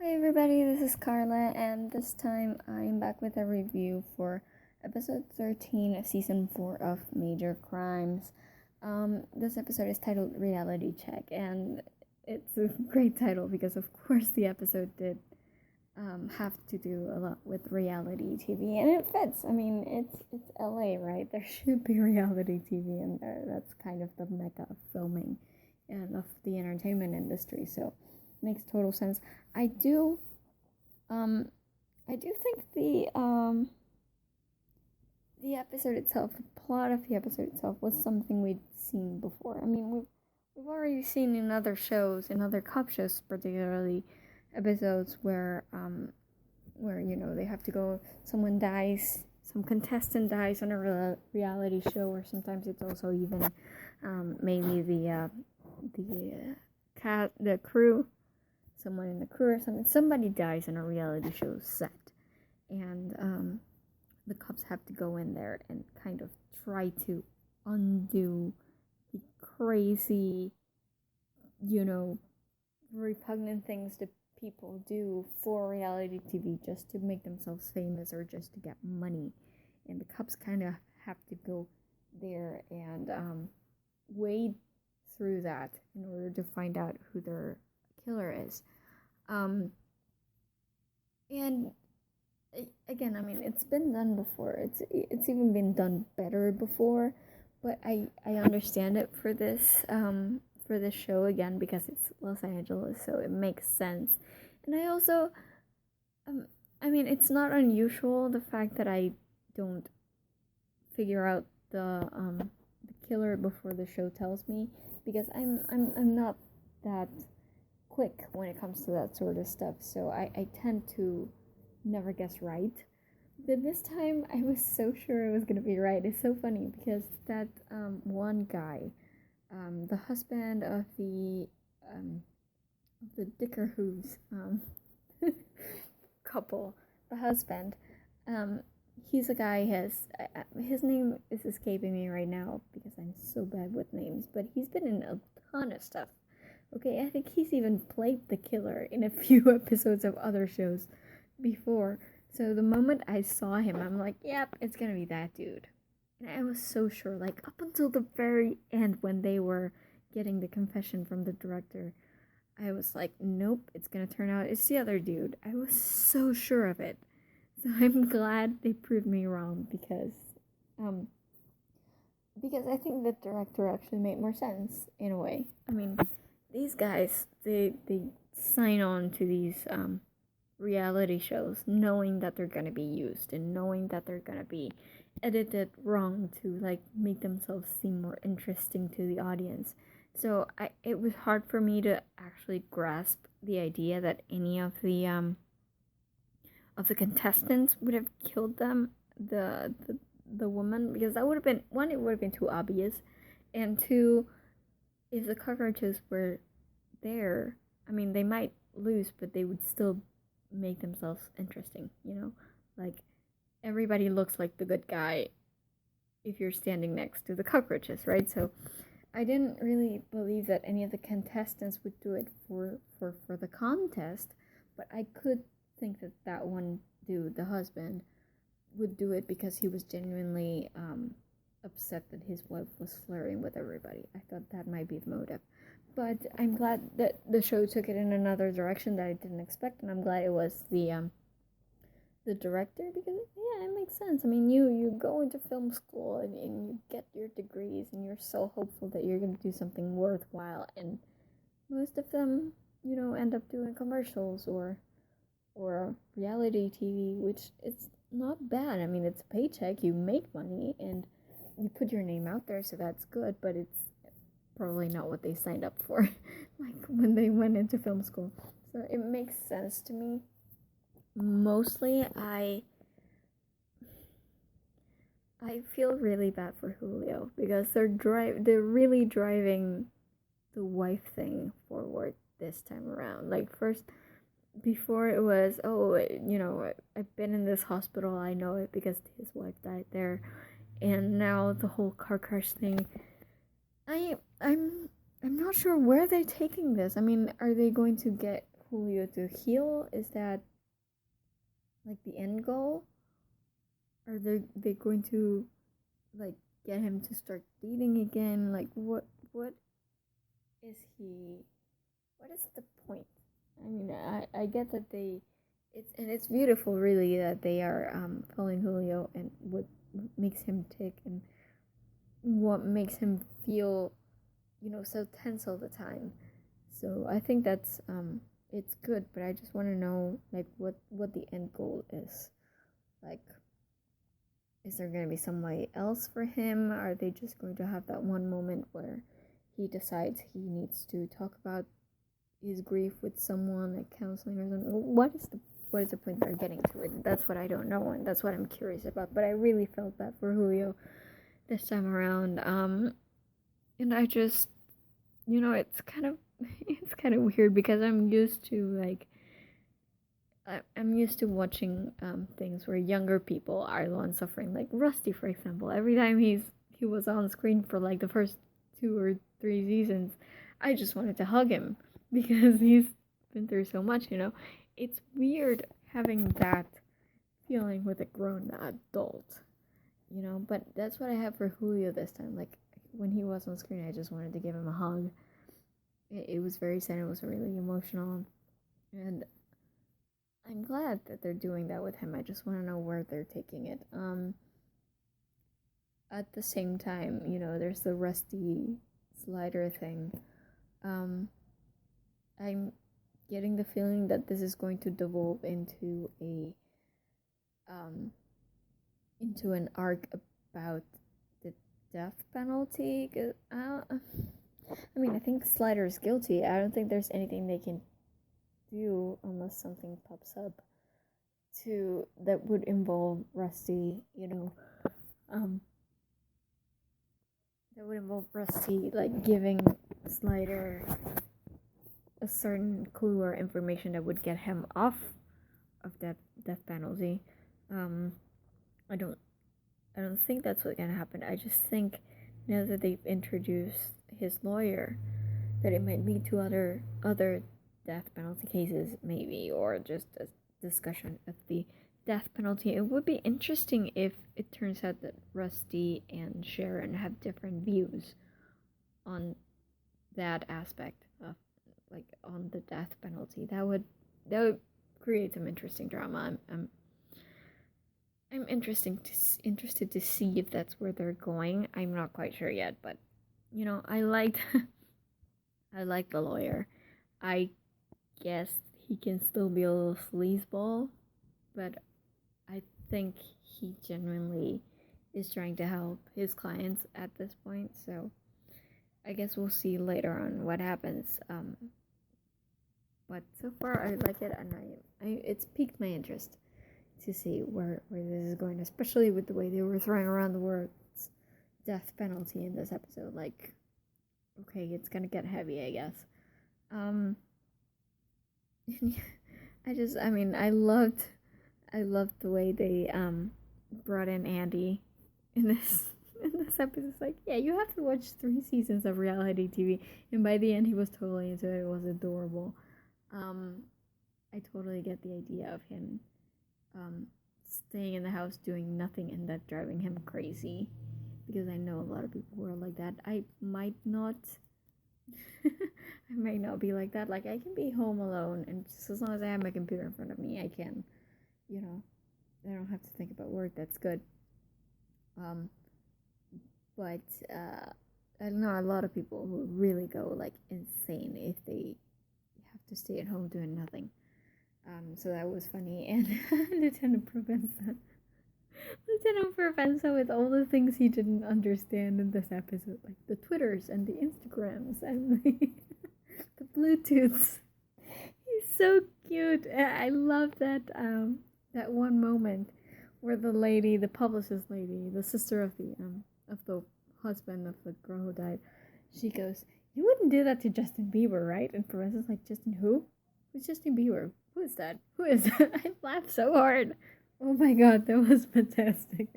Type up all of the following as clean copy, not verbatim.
Hi everybody, this is Carla, and this time I'm back with a review for episode 13 of season 4 of Major Crimes. This episode is titled Reality Check, and it's a great title because, of course, the episode did have to do a lot with reality TV, and it fits. I mean, it's LA, right? There should be reality TV in there. That's kind of the mecca of filming and of the entertainment industry, so makes total sense. I do think the episode itself, the plot of the episode itself, was something we'd seen before. I mean, we've already seen in other shows, in other cop shows, particularly episodes where they have to go, someone dies, some contestant dies on a reality show, or sometimes it's also even maybe the crew, someone in the crew or something. Somebody dies on a reality show set, and the cops have to go in there and kind of try to undo the crazy, repugnant things that people do for reality TV just to make themselves famous or just to get money. And the cops kind of have to go there and wade through that in order to find out who their killer is. And again, I mean, it's been done before. It's even been done better before, but I understand it for this show again because it's Los Angeles, so it makes sense. And I also I mean, it's not unusual the fact that I don't figure out the killer before the show tells me, because I'm not that quick when it comes to that sort of stuff, so I tend to never guess right. But this time I was so sure I was gonna be right. It's so funny because that one guy, the husband of the Dickerhoos couple, the husband, he's a guy. His name is escaping me right now because I'm so bad with names, but he's been in a ton of stuff. Okay, I think he's even played the killer in a few episodes of other shows before. So the moment I saw him, I'm like, yep, it's gonna be that dude. And I was so sure, like up until the very end when they were getting the confession from the director, I was like, nope, it's gonna turn out it's the other dude. I was so sure of it. So I'm glad they proved me wrong because I think the director actually made more sense in a way. I mean, these guys, they sign on to these reality shows knowing that they're gonna be used and knowing that they're gonna be edited wrong to like make themselves seem more interesting to the audience. So it was hard for me to actually grasp the idea that any of the contestants would have killed them, the woman, because that would have been, one, it would have been too obvious, and two, if the cockroaches were there, I mean, they might lose, but they would still make themselves interesting, Like, everybody looks like the good guy if you're standing next to the cockroaches, right? So I didn't really believe that any of the contestants would do it for the contest, but I could think that one dude, the husband, would do it because he was genuinely upset that his wife was flirting with everybody. I thought that might be the motive. But I'm glad that the show took it in another direction that I didn't expect, and I'm glad it was the director, because yeah, it makes sense. I mean, you go into film school and you get your degrees and you're so hopeful that you're going to do something worthwhile, and most of them, end up doing commercials or reality TV, which it's not bad. I mean, it's a paycheck, you make money, and you put your name out there, so that's good, but it's probably not what they signed up for, like when they went into film school. So it makes sense to me. Mostly, I feel really bad for Julio because they're really driving the wife thing forward this time around. Like, first, before it was, I've been in this hospital, I know it because his wife died there, and now the whole car crash thing. I'm not sure where they're taking this. I mean, are they going to get Julio to heal? Is that like the end goal? Are they going to like get him to start dating again? Like what is he? What is the point? I mean, I get that it's beautiful really that they are following Julio and what makes him tick and what makes him feel, so tense all the time. So I think that's it's good, but I just want to know like what the end goal is. Like, is there going to be somebody else for him? Are they just going to have that one moment where he decides he needs to talk about his grief with someone, like counseling or something? What is the point they're getting to it? That's what I don't know, and that's what I'm curious about. But I really felt bad for Julio this time around. And I just, it's kind of weird because I'm used to watching things where younger people are the ones suffering, like Rusty, for example. Every time he was on screen for like the first 2 or 3 seasons, I just wanted to hug him because he's been through so much. It's weird having that feeling with a grown adult. But that's what I have for Julio this time. Like, when he was on screen, I just wanted to give him a hug. It was very sad. It was really emotional, and I'm glad that they're doing that with him. I just want to know where they're taking it. At the same time, there's the Rusty Slider thing. I'm getting the feeling that this is going to devolve into an arc about the death penalty. I think Slider's guilty. I don't think there's anything they can do unless something pops up that would involve Rusty, that would involve Rusty like giving Slider a certain clue or information that would get him off of that death penalty. I don't think that's what's gonna happen. I just think now that they've introduced his lawyer, that it might lead to other death penalty cases, maybe, or just a discussion of the death penalty. It would be interesting if it turns out that Rusty and Sharon have different views on that aspect of, like, on the death penalty. That would create some interesting drama. I'm interested to see if that's where they're going. I'm not quite sure yet, but I liked I like the lawyer. I guess he can still be a little sleazeball, but I think he genuinely is trying to help his clients at this point. So I guess we'll see later on what happens. But so far I like it, and it's piqued my interest to see where this is going, especially with the way they were throwing around the words death penalty in this episode. Like, okay, it's gonna get heavy, I guess. I loved the way they brought in Andy in this episode. It's like, yeah, you have to watch 3 seasons of reality TV, and by the end he was totally into it. It was adorable. I totally get the idea of him staying in the house doing nothing and that driving him crazy, because I know a lot of people who are like that. I might not I might not be like that. Like, I can be home alone, and just as long as I have my computer in front of me, I can, I don't have to think about work. That's good. But I don't know, a lot of people who really go like insane if they have to stay at home doing nothing. So that was funny. And Lieutenant Provenza with all the things he didn't understand in this episode, like the Twitters and the Instagrams and the Bluetooths. He's so cute. I love that one moment where the publicist lady, the sister of the husband of the girl who died, she goes, "You wouldn't do that to Justin Bieber, right?" And Provenza's like, "Justin who? Who's Justin Bieber? Who is that? Who is that?" I laughed so hard. Oh my god, that was fantastic.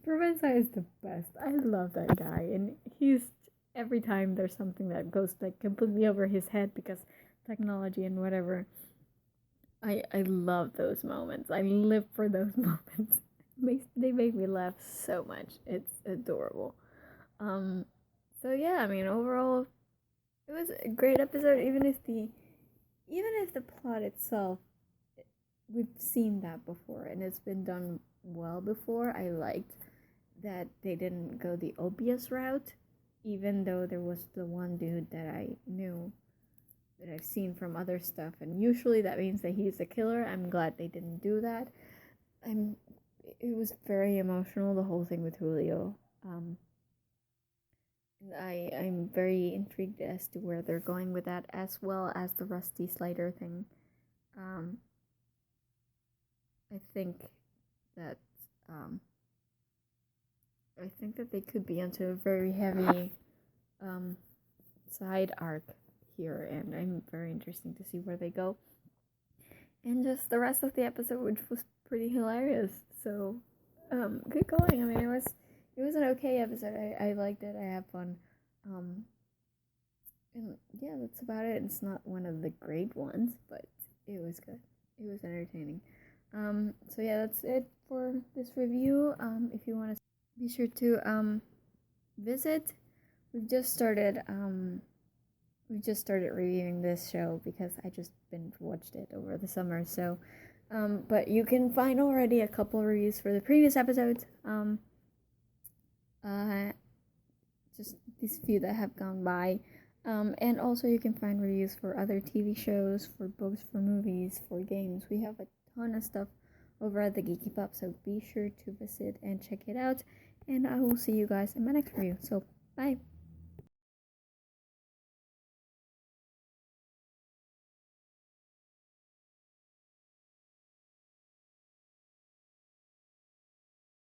Provenza is the best. I love that guy. And he's, every time there's something that goes like completely over his head because technology and whatever, I love those moments. I live for those moments. They make me laugh so much. It's adorable. Um, so yeah, I mean, overall, it was a great episode. Even if the plot itself, we've seen that before and it's been done well before. I liked that they didn't go the obvious route, even though there was the one dude that I knew that I've seen from other stuff, and usually that means that he's a killer. I'm glad they didn't do that. I'm. It was very emotional, the whole thing with Julio. And I'm very intrigued as to where they're going with that, as well as the Rusty Slider thing. Um, I think that um, I think that they could be into a very heavy side arc here, and I'm very interested to see where they go. And just the rest of the episode, which was pretty hilarious. So, good going. I mean, it was an okay episode. I liked it. I had fun. And yeah, that's about it. It's not one of the great ones, but it was good. It was entertaining. So yeah, that's it for this review. If you want to be sure to visit. We've just started reviewing this show because I just binge watched it over the summer. So, but you can find already a couple reviews for the previous episodes. Just these few that have gone by. And also you can find reviews for other TV shows, for books, for movies, for games. We have a ton of stuff over at the Geeky Pub, so be sure to visit and check it out. And I will see you guys in my next review. So, bye!